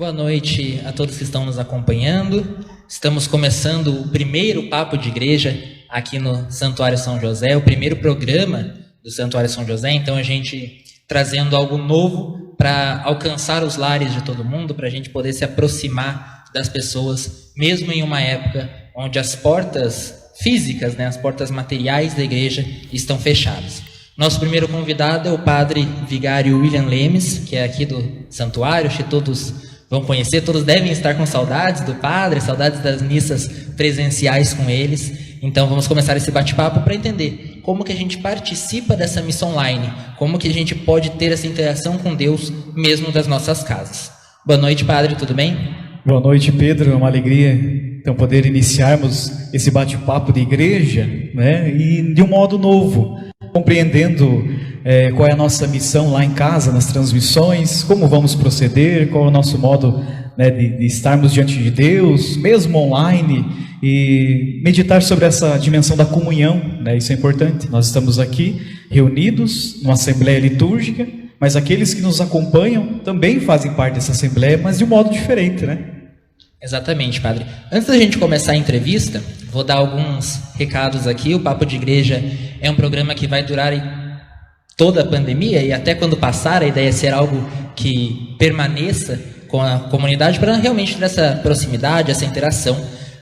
Boa noite a todos que estão nos acompanhando. Estamos começando o primeiro Papo de Igreja aqui no Santuário São José, o primeiro programa do Santuário São José. Então a gente trazendo algo novo para alcançar os lares de todo mundo, para a gente poder se aproximar das pessoas, mesmo em uma época onde as portas físicas, as portas materiais da igreja estão fechadas. Nosso primeiro convidado é o padre vigário William Lemes, que é aqui do santuário. Acho que todos vão conhecer, todos devem estar com saudades do padre, saudades das missas presenciais com eles. Então vamos começar esse bate-papo para entender como que a gente participa dessa missa online, como que a gente pode ter essa interação com Deus mesmo das nossas casas. Boa noite, padre, tudo bem? Boa noite, Pedro, é uma alegria então poder iniciarmos esse bate-papo de igreja, e de um modo novo, compreendendo qual é a nossa missão lá em casa, nas transmissões, como vamos proceder, qual é o nosso modo de estarmos diante de Deus, mesmo online, e meditar sobre essa dimensão da comunhão, isso é importante. Nós estamos aqui reunidos numa assembleia litúrgica, mas aqueles que nos acompanham também fazem parte dessa assembleia, mas de um modo diferente, Exatamente, padre. Antes da gente começar a entrevista, vou dar alguns recados aqui. O Papo de Igreja é um programa que vai durar toda a pandemia e até quando passar, a ideia é ser algo que permaneça com a comunidade para realmente ter essa proximidade, essa interação.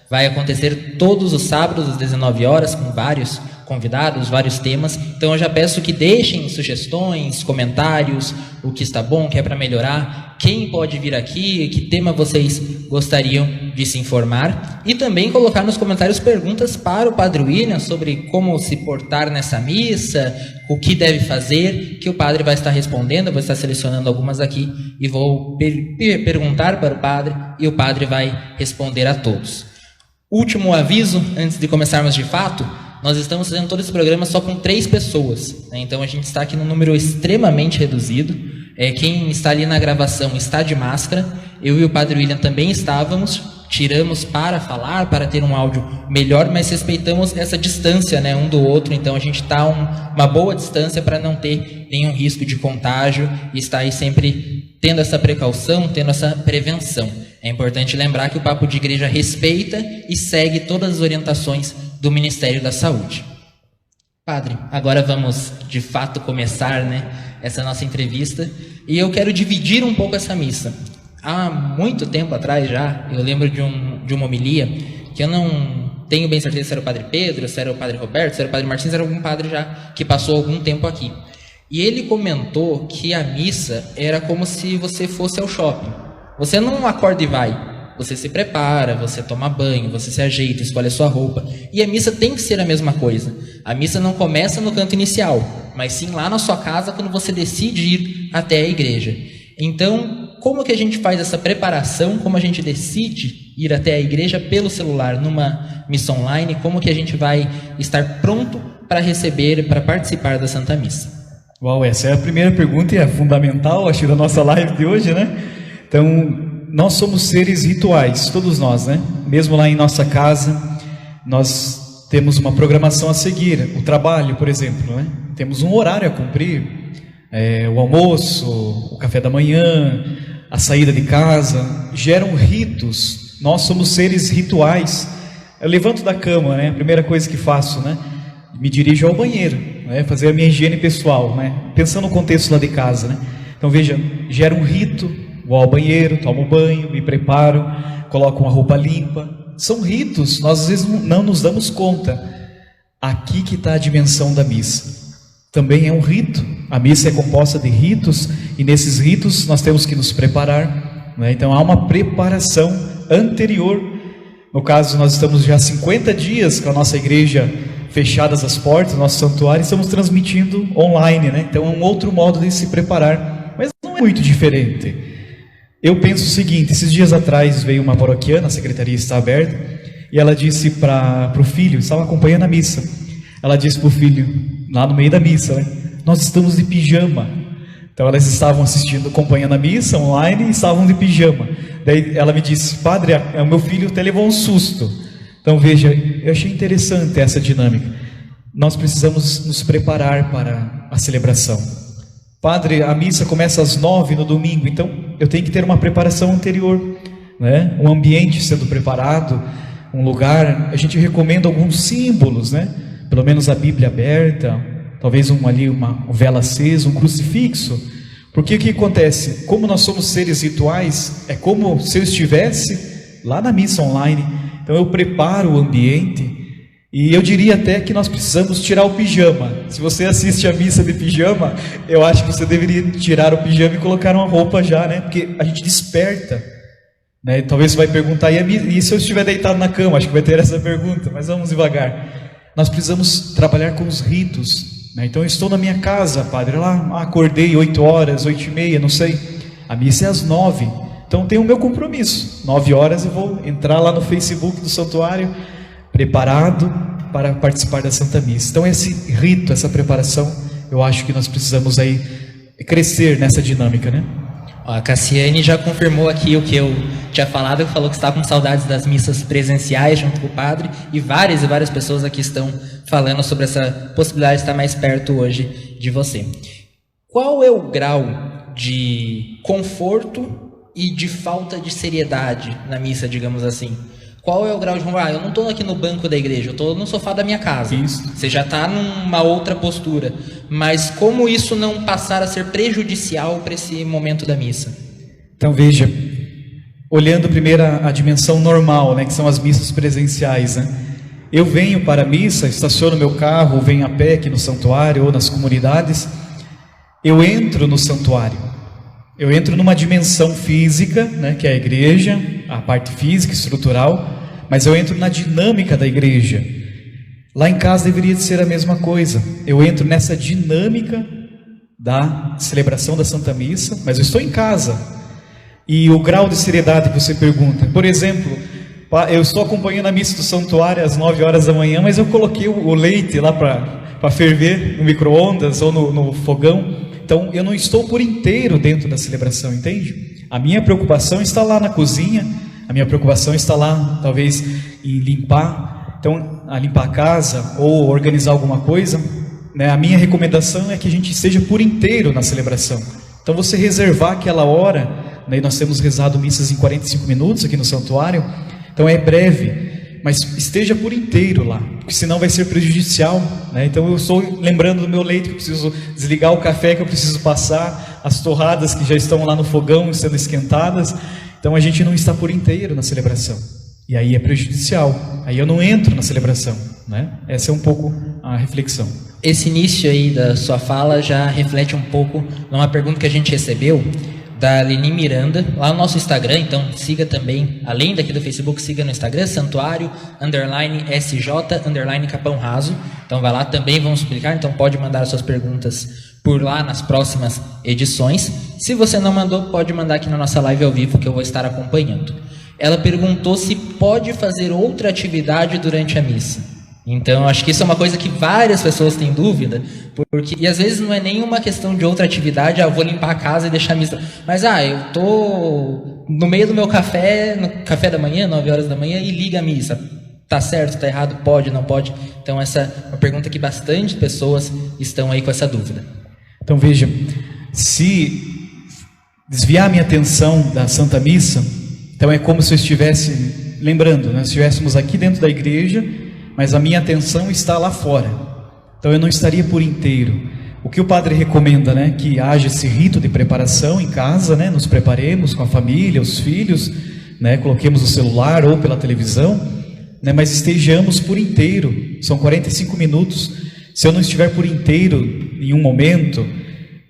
Vai acontecer todos os sábados às 19 horas com vários convidados, vários temas. Então eu já peço que deixem sugestões, comentários, o que está bom, o que é para melhorar, quem pode vir aqui, que tema vocês gostariam de se informar, e também colocar nos comentários perguntas para o Padre William sobre como se portar nessa missa, o que deve fazer, que o Padre vai estar respondendo. Eu vou estar selecionando algumas aqui e vou perguntar para o Padre e o Padre vai responder a todos. Último aviso, antes de começarmos de fato, nós estamos fazendo todo esse programa só com 3 pessoas, Então a gente está aqui num número extremamente reduzido. Quem está ali na gravação está de máscara. Eu e o Padre William também estávamos. Tiramos para falar, para ter um áudio melhor, mas respeitamos essa distância, um do outro. Então a gente está uma boa distância para não ter nenhum risco de contágio e estar aí sempre tendo essa precaução, tendo essa prevenção. É importante lembrar que o Papo de Igreja respeita e segue todas as orientações do Ministério da Saúde. Padre, agora vamos de fato começar essa nossa entrevista, e eu quero dividir um pouco essa missa. Há muito tempo atrás já, eu lembro de uma homilia, que eu não tenho bem certeza se era o Padre Pedro, se era o Padre Roberto, se era o Padre Martins, era algum padre já que passou algum tempo aqui. E ele comentou que a missa era como se você fosse ao shopping. Você não acorda e vai. Você se prepara, você toma banho, você se ajeita, escolhe a sua roupa. E a missa tem que ser a mesma coisa. A missa não começa no canto inicial, mas sim lá na sua casa, quando você decide ir até a igreja. Então, como que a gente faz essa preparação? Como a gente decide ir até a igreja pelo celular, numa missa online? Como que a gente vai estar pronto para receber, para participar da Santa Missa? Uau, essa é a primeira pergunta e é fundamental, acho, da nossa live de hoje, Então, nós somos seres rituais, todos nós, Mesmo lá em nossa casa, nós temos uma programação a seguir. O trabalho, por exemplo, Temos um horário a cumprir. O almoço, o café da manhã, a saída de casa, geram ritos. Nós somos seres rituais. Eu levanto da cama, a primeira coisa que faço, me dirijo ao banheiro, fazer a minha higiene pessoal, pensando no contexto lá de casa, Então veja, gera um rito. Vou ao banheiro, tomo banho, me preparo, coloco uma roupa limpa. São ritos, nós às vezes não nos damos conta. Aqui que está a dimensão da missa. Também é um rito. A missa é composta de ritos, e nesses ritos nós temos que nos preparar. Então há uma preparação anterior. No caso, nós estamos já há 50 dias com a nossa igreja fechadas as portas, nosso santuário, estamos transmitindo online. Então é um outro modo de se preparar, mas não é muito diferente. Eu penso o seguinte: esses dias atrás veio uma paroquiana, a secretaria está aberta, e ela disse para o filho, estava acompanhando a missa, ela disse para o filho, lá no meio da missa, nós estamos de pijama. Então elas estavam assistindo, acompanhando a missa online e estavam de pijama. Daí ela me disse: padre, o meu filho até levou um susto. Então veja, eu achei interessante essa dinâmica. Nós precisamos nos preparar para a celebração. Padre, a missa começa às 9 no domingo, então eu tenho que ter uma preparação anterior, né? Um ambiente sendo preparado, um lugar. A gente recomenda alguns símbolos, né? Pelo menos a Bíblia aberta, talvez uma vela acesa, um crucifixo. Porque o que acontece? Como nós somos seres rituais, é como se eu estivesse lá na missa online. Então eu preparo o ambiente. E eu diria até que nós precisamos tirar o pijama. Se você assiste a missa de pijama, eu acho que você deveria tirar o pijama e colocar uma roupa já, né? Porque a gente desperta, né? Talvez você vai perguntar, e se eu estiver deitado na cama? Acho que vai ter essa pergunta, mas vamos devagar. Nós precisamos trabalhar com os ritos, né? Então eu estou na minha casa, padre, lá acordei 8 horas, 8h30, não sei. A missa é às 9. Então tem o meu compromisso. 9 horas eu vou entrar lá no Facebook do santuário, preparado para participar da Santa Missa. Então esse rito, essa preparação, eu acho que nós precisamos aí crescer nessa dinâmica, né? A Cassiane já confirmou aqui o que eu tinha falado, que falou que está com saudades das missas presenciais junto com o padre, e várias pessoas aqui estão falando sobre essa possibilidade de estar mais perto hoje de você. Qual é o grau de conforto e de falta de seriedade na missa, digamos assim? Qual é o grau de... eu não estou aqui no banco da igreja, eu estou no sofá da minha casa. Isso. Você já está numa outra postura. Mas como isso não passar a ser prejudicial para esse momento da missa? Então veja, olhando primeiro a dimensão normal, né, que são as missas presenciais, né? Eu venho para a missa, estaciono meu carro, venho a pé aqui no santuário ou nas comunidades. Eu entro no santuário. Eu entro numa dimensão física, né, que é a igreja, a parte física, estrutural, mas eu entro na dinâmica da igreja. Lá em casa deveria ser a mesma coisa. Eu entro nessa dinâmica da celebração da Santa Missa, mas eu estou em casa. E o grau de seriedade que você pergunta, por exemplo, eu estou acompanhando a missa do santuário às 9 horas da manhã, mas eu coloquei o leite lá para ferver no micro-ondas ou no fogão. Então eu não estou por inteiro dentro da celebração, entende? A minha preocupação está lá na cozinha, a minha preocupação está lá, talvez, em limpar. Então, a limpar a casa ou organizar alguma coisa, né? A minha recomendação é que a gente esteja por inteiro na celebração. Então, você reservar aquela hora, né? Nós temos rezado missas em 45 minutos aqui no santuário, então é breve, mas esteja por inteiro lá, porque senão vai ser prejudicial, né? Então eu estou lembrando do meu leite, que eu preciso desligar o café que eu preciso passar, as torradas que já estão lá no fogão sendo esquentadas. Então a gente não está por inteiro na celebração, e aí é prejudicial, aí eu não entro na celebração, né? Essa é um pouco a reflexão. Esse início aí da sua fala já reflete um pouco numa pergunta que a gente recebeu da Leni Miranda, lá no nosso Instagram. Então siga também, além daqui do Facebook, siga no Instagram, santuário_SJ_Capão Raso. Então vai lá, também vamos publicar, então pode mandar as suas perguntas por lá nas próximas edições. Se você não mandou, pode mandar aqui na nossa live ao vivo, que eu vou estar acompanhando. Ela perguntou se pode fazer outra atividade durante a missa. Então, acho que isso é uma coisa que várias pessoas têm dúvida, e às vezes não é nenhuma questão de outra atividade, eu vou limpar a casa e deixar a missa. Mas, eu estou no meio do meu café, no café da manhã, 9 horas da manhã, e liga a missa. Tá certo, tá errado, pode, não pode? Então, essa é uma pergunta que bastante pessoas estão aí com essa dúvida. Então, veja, se desviar a minha atenção da Santa Missa, então é como se eu estivesse, lembrando, nós estivéssemos aqui dentro da igreja, mas a minha atenção está lá fora. Então eu não estaria por inteiro. O que o padre recomenda, né? Que haja esse rito de preparação em casa, né? Nos preparemos com a família, os filhos, né? Coloquemos o celular ou pela televisão, né? Mas estejamos por inteiro. São 45 minutos. Se eu não estiver por inteiro em um momento,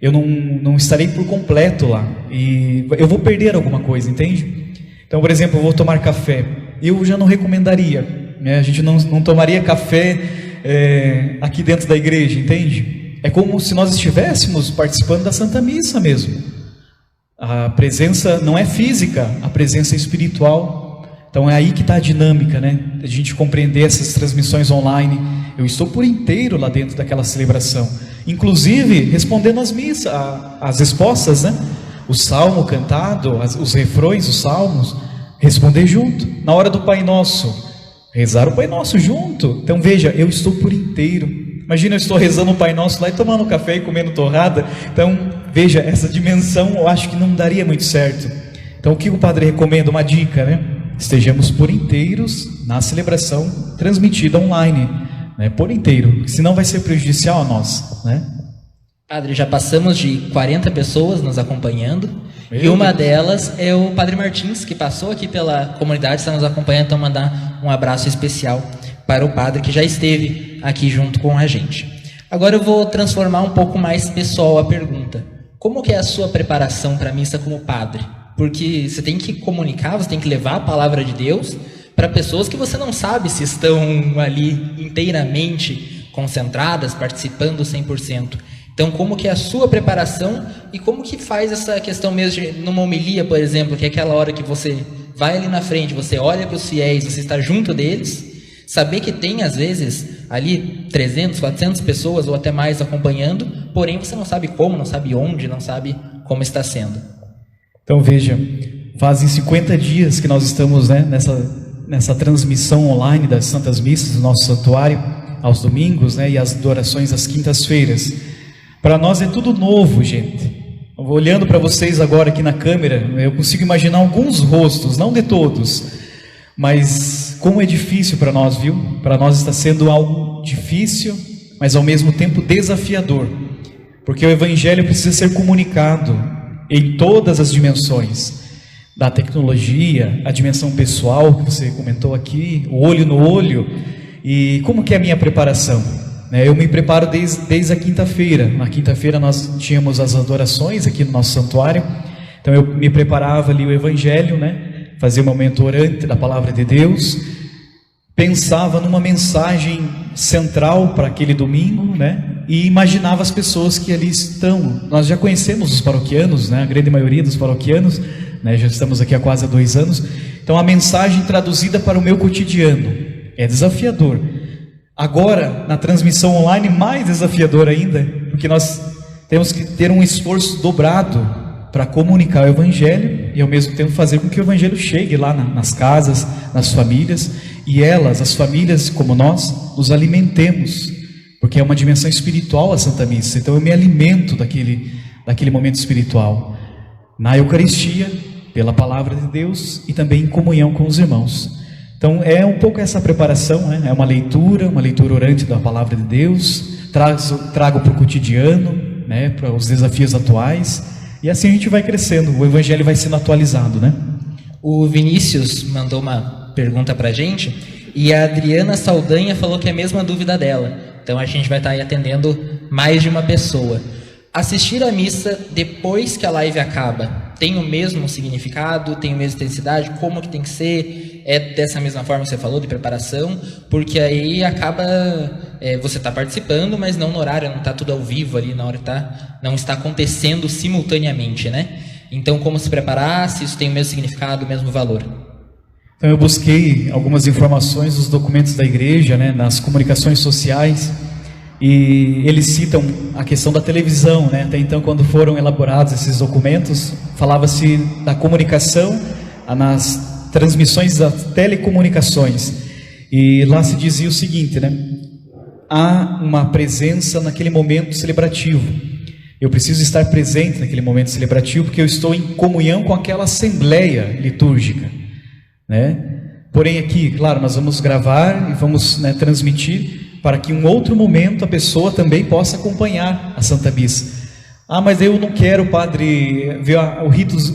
eu não estarei por completo lá. E eu vou perder alguma coisa, entende? Então, por exemplo, eu vou tomar café. Eu já não recomendaria. A gente não tomaria café aqui dentro da igreja, entende? É como se nós estivéssemos participando da Santa Missa mesmo. A presença não é física, a presença é espiritual. Então é aí que está a dinâmica, né? A gente compreender essas transmissões online. Eu estou por inteiro lá dentro daquela celebração, inclusive respondendo as missas, as respostas, né? O salmo cantado, os refrões, os salmos, responder junto. Na hora do Pai Nosso, rezar o Pai Nosso junto. Então veja, eu estou por inteiro. Imagina, eu estou rezando o Pai Nosso lá e tomando café e comendo torrada. Então, veja, essa dimensão eu acho que não daria muito certo. Então, o que o padre recomenda? Uma dica, né? Estejamos por inteiros na celebração transmitida online, né? Por inteiro, senão vai ser prejudicial a nós, né? Padre, já passamos de 40 pessoas nos acompanhando. Meu e uma Deus. delas é o Padre Martins, que passou aqui pela comunidade, está nos acompanhando. Então, mandar um abraço especial para o padre que já esteve aqui junto com a gente. Agora eu vou transformar um pouco mais pessoal a pergunta. Como que é a sua preparação para a missa como padre? Porque você tem que comunicar, você tem que levar a palavra de Deus para pessoas que você não sabe se estão ali inteiramente concentradas, participando 100%. Então, como que é a sua preparação e como que faz essa questão mesmo de, numa homilia, por exemplo, que é aquela hora que você vai ali na frente, você olha para os fiéis, você está junto deles, saber que tem, às vezes, ali 300, 400 pessoas ou até mais acompanhando, porém você não sabe como, não sabe onde, não sabe como está sendo. Então veja, fazem 50 dias que nós estamos, né, nessa transmissão online das Santas Missas do nosso santuário, aos domingos, né, e as adorações às quintas-feiras. Para nós é tudo novo, gente. Olhando para vocês agora aqui na câmera, eu consigo imaginar alguns rostos, não de todos, mas como é difícil para nós, viu? Para nós está sendo algo difícil, mas ao mesmo tempo desafiador, porque o Evangelho precisa ser comunicado em todas as dimensões, da tecnologia, a dimensão pessoal que você comentou aqui, o olho no olho. E como que é a minha preparação? Eu me preparo desde a quinta-feira. Na quinta-feira nós tínhamos as adorações aqui no nosso santuário, então eu me preparava ali o Evangelho, né? Fazia um momento orante da Palavra de Deus, pensava numa mensagem central para aquele domingo, né? E imaginava as pessoas que ali estão. Nós já conhecemos os paroquianos, né? A grande maioria dos paroquianos, né? Já estamos aqui há quase 2 anos. Então a mensagem traduzida para o meu cotidiano é desafiador. Agora, na transmissão online, mais desafiador ainda, porque nós temos que ter um esforço dobrado para comunicar o Evangelho e ao mesmo tempo fazer com que o Evangelho chegue lá nas casas, nas famílias, e elas, as famílias como nós, nos alimentemos, porque é uma dimensão espiritual a Santa Missa. Então eu me alimento daquele momento espiritual, na Eucaristia, pela Palavra de Deus e também em comunhão com os irmãos. Então é um pouco essa preparação, né? É uma leitura orante da Palavra de Deus, trago para o cotidiano, né? Para os desafios atuais, e assim a gente vai crescendo, o Evangelho vai sendo atualizado, né? O Vinícius mandou uma pergunta para a gente, e a Adriana Saldanha falou que é a mesma dúvida dela. Então a gente vai estar aí atendendo mais de uma pessoa. Assistir a missa depois que a live acaba, tem o mesmo significado, tem a mesma intensidade? Como que tem que ser? É dessa mesma forma que você falou, de preparação? Porque aí acaba, você está participando, mas não no horário, não está tudo ao vivo ali, na hora não está acontecendo simultaneamente, né? Então como se preparar, se isso tem o mesmo significado, o mesmo valor? Então eu busquei algumas informações nos documentos da igreja, né, nas comunicações sociais, e eles citam a questão da televisão, né? Até então, quando foram elaborados esses documentos, falava-se da comunicação nas transmissões das telecomunicações, e lá se dizia o seguinte, né? Há uma presença naquele momento celebrativo. Eu preciso estar presente naquele momento celebrativo, porque eu estou em comunhão com aquela assembleia litúrgica, né? Porém aqui, claro, nós vamos gravar e vamos, né, transmitir, para que em um outro momento a pessoa também possa acompanhar a Santa Missa. Ah, mas eu não quero, padre, ver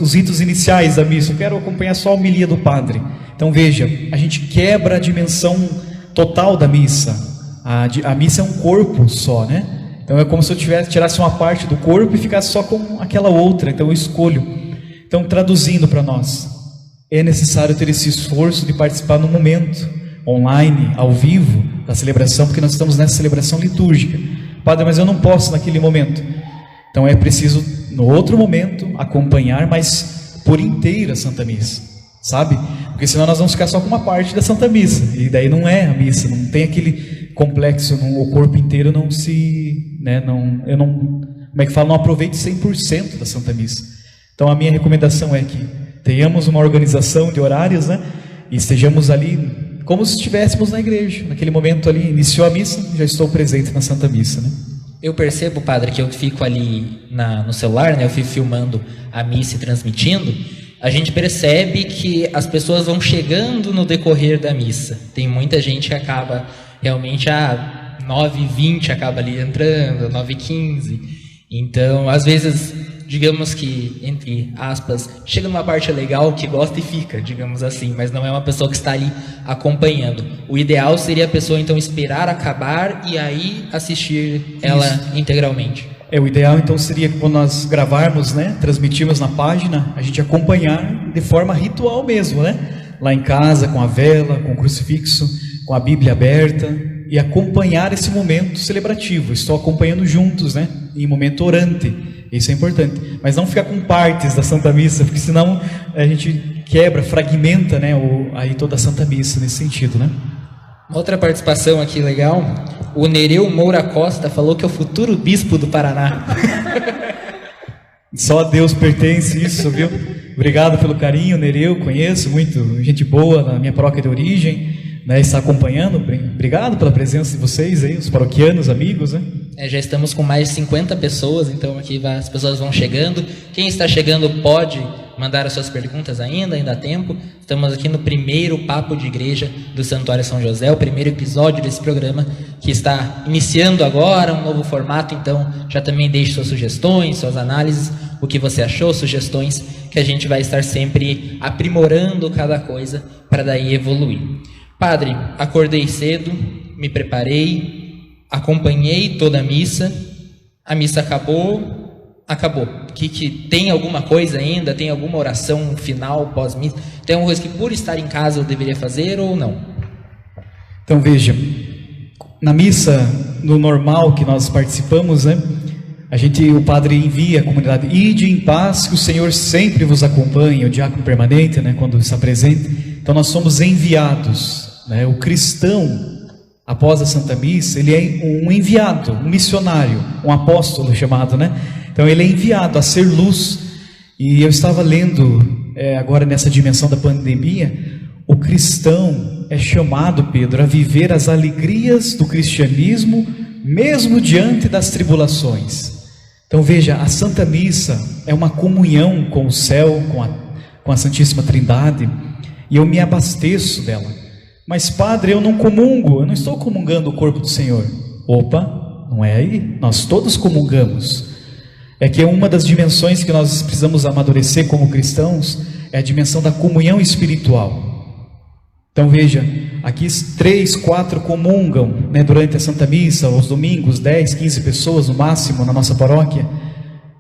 os ritos iniciais da missa, eu quero acompanhar só a homilia do padre. Então veja, a gente quebra a dimensão total da missa. A missa é um corpo só, né? Então é como se eu tirasse uma parte do corpo e ficasse só com aquela outra, então eu escolho. Então, traduzindo para nós, é necessário ter esse esforço de participar no momento online, ao vivo, da celebração, porque nós estamos nessa celebração litúrgica. Padre, mas eu não posso naquele momento. Então é preciso, no outro momento, acompanhar, mas por inteiro a Santa Missa, sabe? Porque senão nós vamos ficar só com uma parte da Santa Missa, e daí não é a missa, não tem aquele complexo, o corpo inteiro não se, né, como é que fala, não aproveite 100% da Santa Missa. Então a minha recomendação é que tenhamos uma organização de horários, né, e estejamos ali como se estivéssemos na igreja. Naquele momento ali, iniciou a missa, já estou presente na Santa Missa, né? Eu percebo, padre, que eu fico ali no celular, né? Eu fico filmando a missa e transmitindo. A gente percebe que as pessoas vão chegando no decorrer da missa. Tem muita gente que acaba realmente 9h20 acaba ali entrando, 9h15. Então, às vezes, digamos que, entre aspas, chega numa parte legal que gosta e fica, digamos assim, mas não é uma pessoa que está ali acompanhando. O ideal seria a pessoa, então, esperar acabar e aí assistir ela integralmente. O ideal, então, seria que quando nós gravarmos, né, transmitirmos na página, a gente acompanhar de forma ritual mesmo, né? Lá em casa, com a vela, com o crucifixo, com a Bíblia aberta, e acompanhar esse momento celebrativo. Estou acompanhando juntos, né? Em momento orante. Isso é importante. Mas não ficar com partes da Santa Missa, porque senão a gente quebra, fragmenta, né? Aí toda a Santa Missa nesse sentido, né? Outra participação aqui legal. O Nereu Moura Costa falou que é o futuro bispo do Paraná. Só a Deus pertence isso, viu? Obrigado pelo carinho, Nereu. Conheço muito, gente boa na minha paróquia de origem, né? Está acompanhando. Obrigado pela presença de vocês aí, os paroquianos, amigos, né? Já estamos com mais de 50 pessoas, então aqui as pessoas vão chegando. Quem está chegando pode mandar as suas perguntas ainda há tempo. Estamos aqui no primeiro Papo de Igreja do Santuário São José, o primeiro episódio desse programa que está iniciando agora, um novo formato, então já também deixe suas sugestões, suas análises, o que você achou, sugestões, que a gente vai estar sempre aprimorando cada coisa para daí evoluir. Padre, acordei cedo, me preparei, acompanhei toda a missa acabou. Que tem alguma coisa ainda, tem alguma oração final pós-missa, tem alguma coisa que por estar em casa eu deveria fazer ou não? Então veja, na missa, no normal que nós participamos, né? O padre envia a comunidade, ide em paz, que o Senhor sempre vos acompanhe, o diácono permanente, né? Quando está presente. Então nós somos enviados, né? O cristão, após a Santa Missa, ele é um enviado, um missionário, um apóstolo chamado, né? Então ele é enviado a ser luz. E eu estava lendo agora nessa dimensão da pandemia, o cristão é chamado, Pedro, a viver as alegrias do cristianismo, mesmo diante das tribulações. Então veja, a Santa Missa é uma comunhão com o céu, com a Santíssima Trindade, e eu me abasteço dela. Mas padre, eu não comungo, eu não estou comungando o corpo do Senhor. Opa, não é aí, nós todos comungamos. É que uma das dimensões que nós precisamos amadurecer como cristãos é a dimensão da comunhão espiritual. Então veja, aqui 3, 4 comungam, né, durante a Santa Missa, aos domingos, 10, 15 pessoas no máximo na nossa paróquia.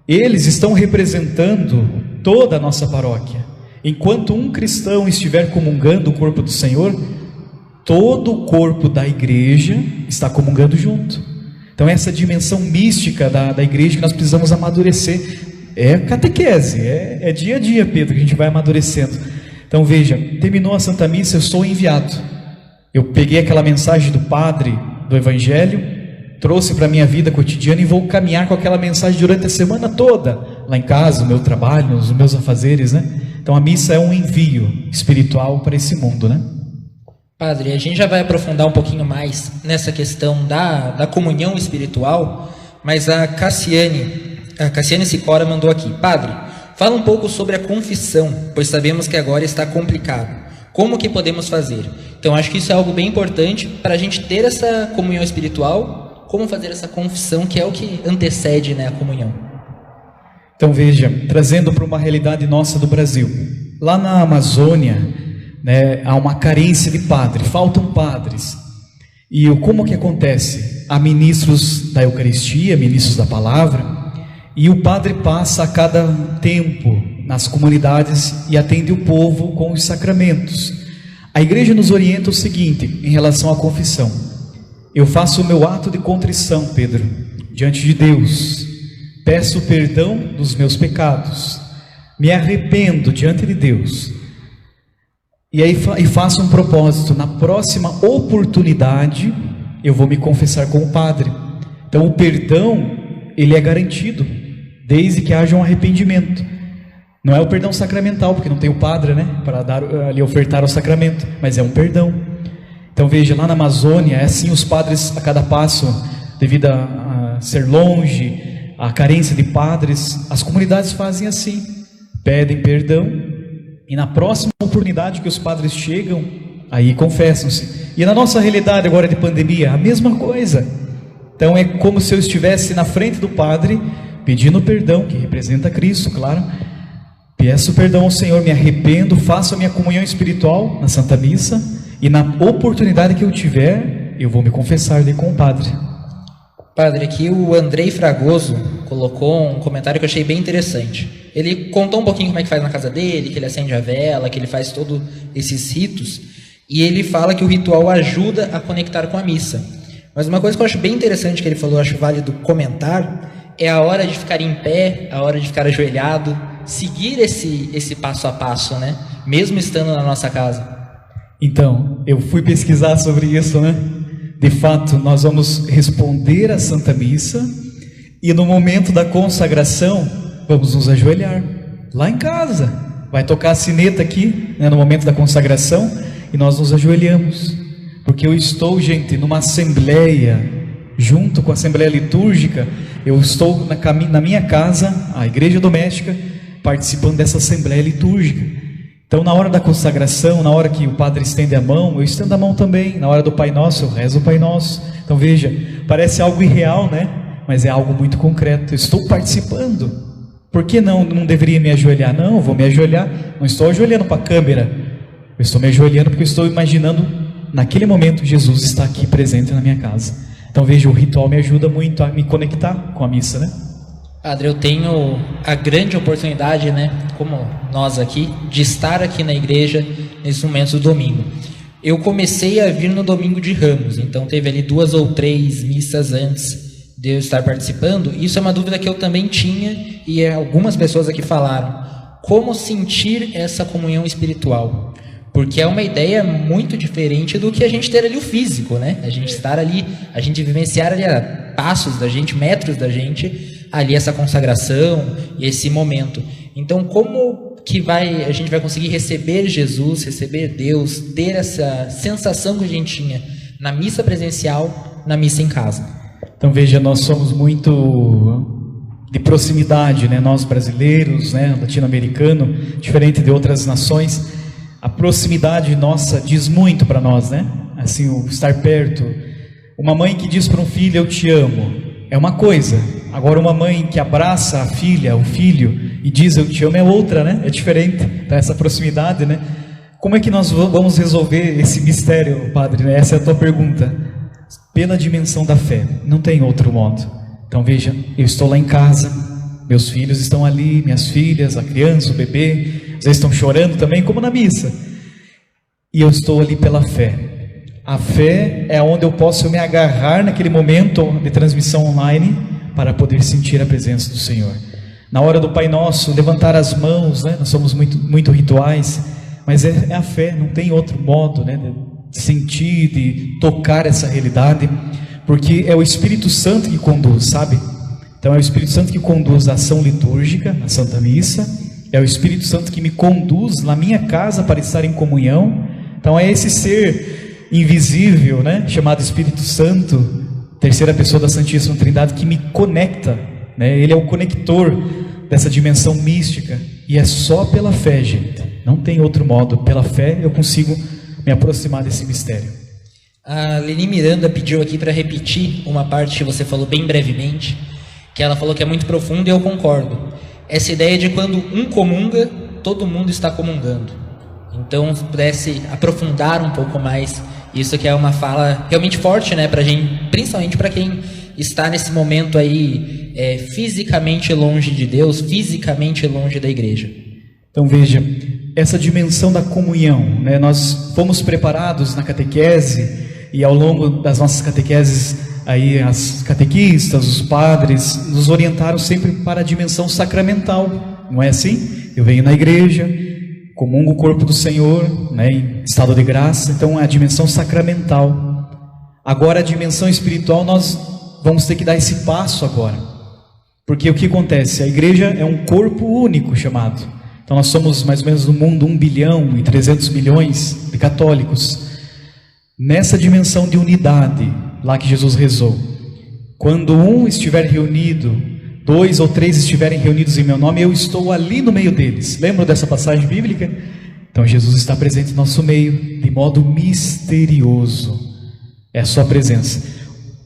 Eles estão representando toda a nossa paróquia. Enquanto um cristão estiver comungando o corpo do Senhor, todo o corpo da igreja está comungando junto. Então essa dimensão mística da igreja que nós precisamos amadurecer, é catequese, é dia a dia, Pedro, que a gente vai amadurecendo. Então veja, terminou a Santa Missa, eu sou enviado. Eu peguei aquela mensagem do padre, do Evangelho, trouxe para a minha vida cotidiana e vou caminhar com aquela mensagem durante a semana toda, lá em casa, no meu trabalho, nos meus afazeres, né? Então a missa é um envio espiritual para esse mundo, né? Padre, a gente já vai aprofundar um pouquinho mais nessa questão da comunhão espiritual, mas a Cassiane Sicora mandou aqui: Padre, fala um pouco sobre a confissão, pois sabemos que agora está complicado. Como que podemos fazer? Então, acho que isso é algo bem importante para a gente ter essa comunhão espiritual, como fazer essa confissão, que é o que antecede, né, a comunhão. Então, veja, trazendo para uma realidade nossa do Brasil. Lá na Amazônia, né, há uma carência de padres, faltam padres. E como que acontece? Há ministros da Eucaristia, ministros da Palavra, e o padre passa a cada tempo nas comunidades e atende o povo com os sacramentos. A igreja nos orienta o seguinte, em relação à confissão: eu faço o meu ato de contrição, Pedro, diante de Deus, peço perdão dos meus pecados, me arrependo diante de Deus, e aí faço um propósito: na próxima oportunidade eu vou me confessar com o padre. Então o perdão, ele é garantido, desde que haja um arrependimento. Não é o perdão sacramental, porque não tem o padre, né, para dar ali, ofertar o sacramento, mas é um perdão. Então veja, lá na Amazônia, é assim, os padres a cada passo, devido a ser longe, a carência de padres, as comunidades fazem assim, pedem perdão, e na próxima oportunidade que os padres chegam, aí confessam-se. E na nossa realidade agora de pandemia, a mesma coisa. Então é como se eu estivesse na frente do padre, pedindo perdão, que representa Cristo, claro. Peço perdão ao Senhor, me arrependo, faço a minha comunhão espiritual na Santa Missa, e na oportunidade que eu tiver, eu vou me confessar ali com o padre. Padre, aqui o Andrei Fragoso colocou um comentário que eu achei bem interessante. Ele contou um pouquinho como é que faz na casa dele, que ele acende a vela, que ele faz todos esses ritos, e ele fala que o ritual ajuda a conectar com a missa. Mas uma coisa que eu acho bem interessante que ele falou, acho válido comentar, é a hora de ficar em pé, a hora de ficar ajoelhado, seguir esse passo a passo, né? Mesmo estando na nossa casa. Então, eu fui pesquisar sobre isso, né? De fato, nós vamos responder à Santa Missa e no momento da consagração, vamos nos ajoelhar lá em casa. Vai tocar a sineta aqui, né, no momento da consagração, e nós nos ajoelhamos. Porque eu estou, gente, numa assembleia, junto com a assembleia litúrgica, eu estou na minha casa, a igreja doméstica, participando dessa assembleia litúrgica. Então, na hora da consagração, na hora que o padre estende a mão, eu estendo a mão também. Na hora do Pai Nosso, eu rezo o Pai Nosso. Então, veja, parece algo irreal, né? Mas é algo muito concreto. Eu estou participando. Por que não deveria me ajoelhar? Não, eu vou me ajoelhar. Não estou ajoelhando para a câmera. Eu estou me ajoelhando porque eu estou imaginando, naquele momento, Jesus está aqui presente na minha casa. Então, veja, o ritual me ajuda muito a me conectar com a missa, né? Padre, eu tenho a grande oportunidade, né, como nós aqui, de estar aqui na igreja nesses momentos do domingo. Eu comecei a vir no domingo de Ramos, então teve ali 2 ou 3 missas antes de eu estar participando. Isso é uma dúvida que eu também tinha e algumas pessoas aqui falaram. Como sentir essa comunhão espiritual? Porque é uma ideia muito diferente do que a gente ter ali o físico, né? A gente estar ali, a gente vivenciar ali a passos da gente, metros da gente, ali essa consagração e esse momento. Então, como que a gente vai conseguir receber Jesus, receber Deus, ter essa sensação que a gente tinha na missa presencial, na missa em casa? Então, veja, nós somos muito de proximidade, né? Nós brasileiros, né? Latino-americano, diferente de outras nações, a proximidade nossa diz muito para nós, né? Assim, o estar perto. Uma mãe que diz para um filho, eu te amo, é uma coisa. Agora, uma mãe que abraça a filha, o filho, e diz eu te amo é outra, né? É diferente, tá? Essa proximidade, né? Como é que nós vamos resolver esse mistério, padre? Essa é a tua pergunta. Pela dimensão da fé, não tem outro modo. Então, veja, eu estou lá em casa, meus filhos estão ali, minhas filhas, a criança, o bebê, às vezes estão chorando também, como na missa. E eu estou ali pela fé. A fé é onde eu posso me agarrar naquele momento de transmissão online para poder sentir a presença do Senhor. Na hora do Pai Nosso, levantar as mãos, né? Nós somos muito rituais, mas é a fé, não tem outro modo, né? De sentir, de tocar essa realidade, porque é o Espírito Santo que conduz, sabe? Então é o Espírito Santo que conduz a ação litúrgica, a Santa Missa, é o Espírito Santo que me conduz na minha casa para estar em comunhão. Então é esse ser invisível, né, chamado Espírito Santo, terceira pessoa da Santíssima Trindade, que me conecta, né? Ele é o conector dessa dimensão mística, e é só pela fé, gente, não tem outro modo. Pela fé eu consigo me aproximar desse mistério. A Leni Miranda pediu aqui para repetir uma parte que você falou bem brevemente, que ela falou que é muito profunda, e eu concordo. Essa ideia de quando um comunga, todo mundo está comungando. Então, se pudesse aprofundar um pouco mais isso, que é uma fala realmente forte, né, pra gente, principalmente para quem está nesse momento aí fisicamente longe de Deus, fisicamente longe da igreja. Então, veja, essa dimensão da comunhão, né, nós fomos preparados na catequese, e ao longo das nossas catequeses, aí as catequistas, os padres, nos orientaram sempre para a dimensão sacramental, não é assim? Eu venho na igreja, comungo o corpo do Senhor, né, em estado de graça. Então é a dimensão sacramental. Agora a dimensão espiritual, nós vamos ter que dar esse passo agora, porque o que acontece? A igreja é um corpo único chamado. Então nós somos mais ou menos no mundo 1,3 bilhão de católicos. nessa dimensão de unidade, lá que Jesus rezou, quando um estiver reunido, 2 ou 3 estiverem reunidos em meu nome, eu estou ali no meio deles. Lembram dessa passagem bíblica? Então Jesus está presente no nosso meio, de modo misterioso. É a sua presença.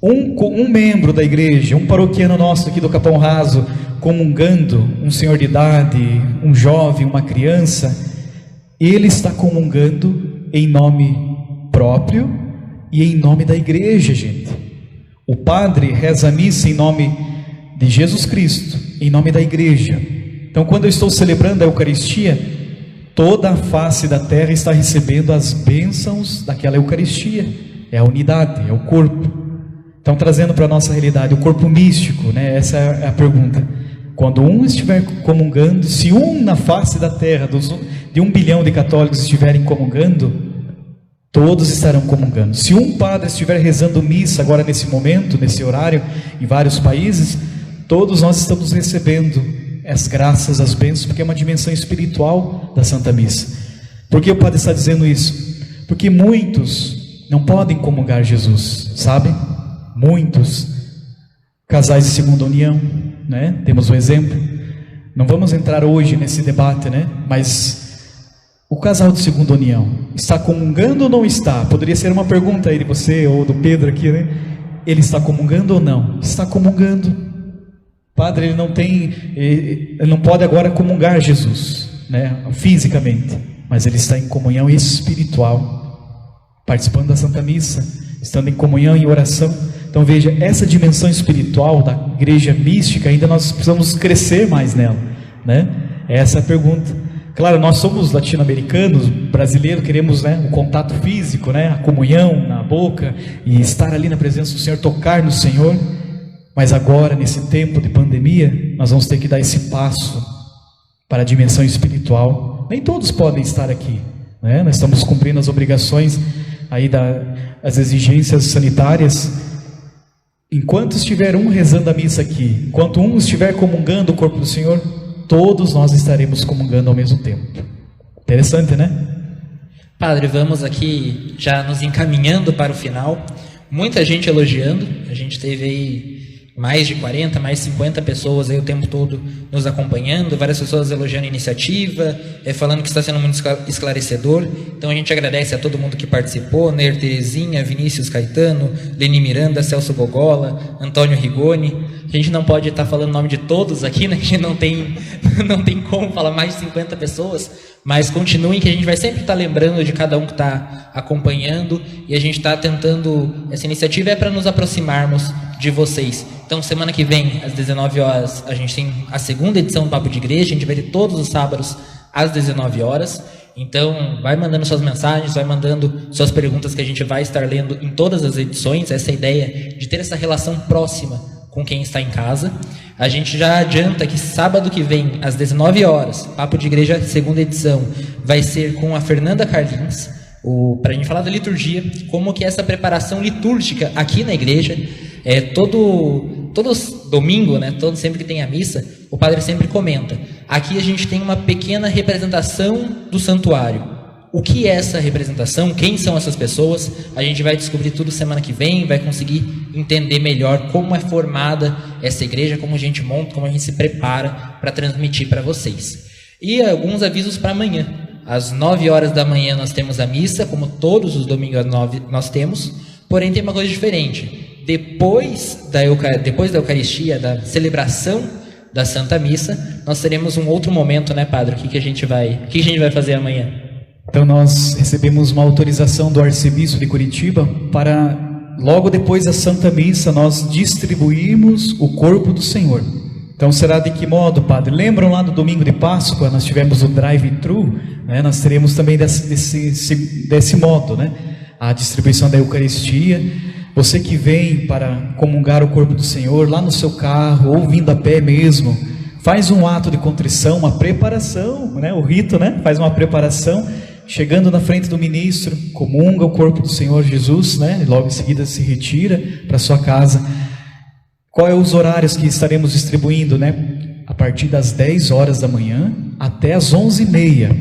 Um membro da igreja, um paroquiano nosso aqui do Capão Raso, comungando, um senhor de idade, um jovem, uma criança, ele está comungando em nome próprio e em nome da igreja, gente. O padre reza a missa em nome de Jesus Cristo, em nome da igreja. Então, quando eu estou celebrando a Eucaristia, toda a face da terra está recebendo as bênçãos daquela Eucaristia. É a unidade, é o corpo. Então, trazendo para a nossa realidade, o corpo místico, né? Essa é a pergunta. Quando um estiver comungando, se um na face da terra, de 1 bilhão de católicos estiverem comungando, todos estarão comungando. Se um padre estiver rezando missa agora nesse momento, nesse horário, em vários países, todos nós estamos recebendo as graças, as bênçãos, porque é uma dimensão espiritual da Santa Missa. Por que o padre está dizendo isso? Porque muitos não podem comungar Jesus, sabe? Muitos casais de segunda união, né? Temos um exemplo. Não vamos entrar hoje nesse debate, né? Mas o casal de segunda união está comungando ou não está? Poderia ser uma pergunta aí de você ou do Pedro aqui, né? Ele está comungando ou não? Está comungando. Padre, ele não pode agora comungar Jesus, né? Fisicamente, mas ele está em comunhão espiritual, participando da Santa Missa, estando em comunhão e oração. Então veja, essa dimensão espiritual da igreja mística, ainda nós precisamos crescer mais nela, né? Essa é a pergunta. Claro, nós somos latino-americanos, brasileiros, queremos, né, o contato físico, né, a comunhão na boca, e estar ali na presença do Senhor, tocar no Senhor. Mas agora, nesse tempo de pandemia, nós vamos ter que dar esse passo para a dimensão espiritual. Nem todos podem estar aqui, né? Nós estamos cumprindo as obrigações aí as exigências sanitárias. Enquanto estiver um rezando a missa aqui, enquanto um estiver comungando o corpo do Senhor, todos nós estaremos comungando ao mesmo tempo. Interessante, né? Padre, vamos aqui já nos encaminhando para o final. Muita gente elogiando. A gente teve aí mais de 40, mais de 50 pessoas aí o tempo todo nos acompanhando, várias pessoas elogiando a iniciativa, falando que está sendo muito esclarecedor. Então a gente agradece a todo mundo que participou, Neir Terezinha, Vinícius Caetano, Leni Miranda, Celso Gogola, Antônio Rigoni. A gente não pode estar falando o nome de todos aqui, né? A gente não tem como falar mais de 50 pessoas, mas continuem que a gente vai sempre estar lembrando de cada um que está acompanhando, e a gente está tentando, essa iniciativa é para nos aproximarmos de vocês. Então, semana que vem, às 19 horas, a gente tem a segunda edição do Papo de Igreja. A gente vai ter todos os sábados às 19 horas. Então, vai mandando suas mensagens, vai mandando suas perguntas, que a gente vai estar lendo em todas as edições. Essa é a ideia de ter essa relação próxima com quem está em casa. A gente já adianta que sábado que vem, às 19 horas, Papo de Igreja, segunda edição, vai ser com a Fernanda Carlins, para a gente falar da liturgia, como que é essa preparação litúrgica aqui na igreja. Todos domingo, né, sempre que tem a missa, o padre sempre comenta. Aqui a gente tem uma pequena representação do santuário. O que é essa representação? Quem são essas pessoas? A gente vai descobrir tudo semana que vem, vai conseguir entender melhor como é formada essa igreja, como a gente monta, como a gente se prepara para transmitir para vocês. E alguns avisos para amanhã. Às 9 horas da manhã nós temos a missa, como todos os domingos às 9 nós temos, porém tem uma coisa diferente. Depois da Eucaristia, da celebração da Santa Missa, nós teremos um outro momento, né, Padre? O que a gente vai fazer amanhã? Então nós recebemos uma autorização do arcebispo de Curitiba para, logo depois da Santa Missa, nós distribuirmos o corpo do Senhor. Então será de que modo, Padre? Lembram lá do domingo de Páscoa, nós tivemos o drive-thru, né? Nós teremos também desse modo, né? A distribuição da Eucaristia. Você que vem para comungar o corpo do Senhor, lá no seu carro, ou vindo a pé mesmo, faz um ato de contrição, uma preparação, né? O rito, né? Faz uma preparação, chegando na frente do ministro, comunga o corpo do Senhor Jesus, né? E logo em seguida se retira para sua casa. Qual é os horários que estaremos distribuindo, né? A partir das 10 horas da manhã até as 11h30.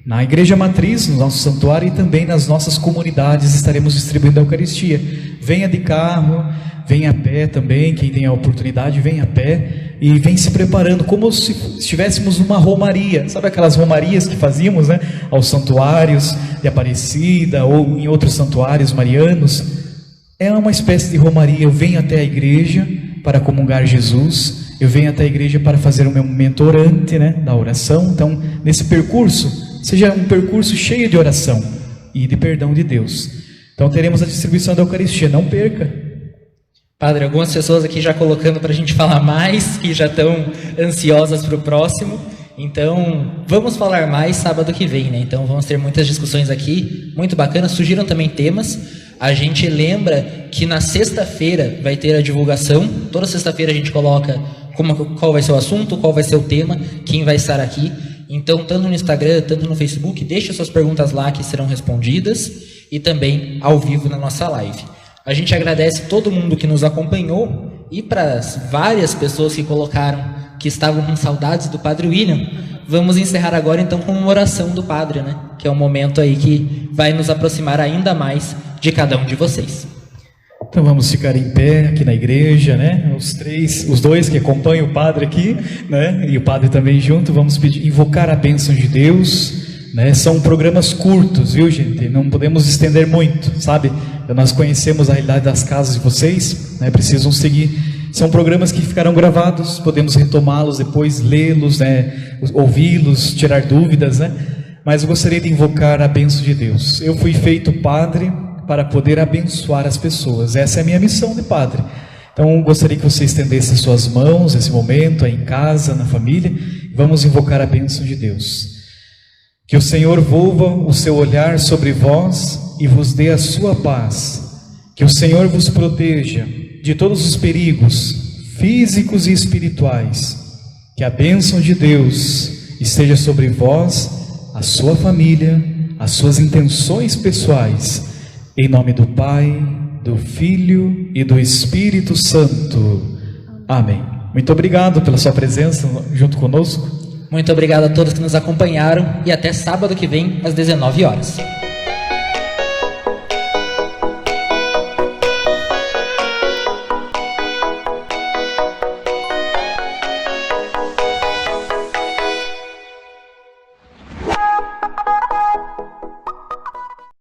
Na igreja matriz, no nosso santuário e também nas nossas comunidades estaremos distribuindo a Eucaristia. Venha de carro, venha a pé também, quem tem a oportunidade venha a pé e vem se preparando como se estivéssemos numa romaria. Sabe aquelas romarias que fazíamos, né? Aos santuários de Aparecida ou em outros santuários marianos. É uma espécie de romaria. Eu venho até a igreja para comungar Jesus, eu venho até a igreja para fazer o meu momento orante, né, da oração. Então, nesse percurso, seja um percurso cheio de oração e de perdão de Deus. Então teremos a distribuição da Eucaristia, não perca. Padre, algumas pessoas aqui já colocando para a gente falar mais, que já estão ansiosas para o próximo. Então, vamos falar mais sábado que vem, né? Então, vamos ter muitas discussões aqui, muito bacanas. Surgiram também temas. A gente lembra que na sexta-feira vai ter a divulgação. Toda sexta-feira a gente coloca qual vai ser o assunto, qual vai ser o tema, quem vai estar aqui. Então, tanto no Instagram, tanto no Facebook, deixe suas perguntas lá que serão respondidas e também ao vivo na nossa live. A gente agradece todo mundo que nos acompanhou e para as várias pessoas que colocaram que estavam com saudades do Padre William. Vamos encerrar agora então com uma oração do Padre, né? Que é um momento aí que vai nos aproximar ainda mais de cada um de vocês. Então vamos ficar em pé aqui na igreja, né? Os dois que acompanham o Padre aqui, né? E o Padre também junto, vamos invocar a bênção de Deus, né? São programas curtos, viu, gente? Não podemos estender muito, sabe? Nós conhecemos a realidade das casas de vocês, né? Precisam seguir. São programas que ficarão gravados, podemos retomá-los depois, lê-los, né? Ouvi-los, tirar dúvidas, né? Mas eu gostaria de invocar a bênção de Deus. Eu fui feito padre para poder abençoar as pessoas. Essa é a minha missão de padre. Então, gostaria que você estendesse as suas mãos nesse momento, aí em casa, na família. Vamos invocar a bênção de Deus. Que o Senhor volva o seu olhar sobre vós e vos dê a sua paz. Que o Senhor vos proteja de todos os perigos físicos e espirituais. Que a bênção de Deus esteja sobre vós, a sua família, as suas intenções pessoais. Em nome do Pai, do Filho e do Espírito Santo. Amém. Muito obrigado pela sua presença junto conosco. Muito obrigado a todos que nos acompanharam e até sábado que vem às 19 horas.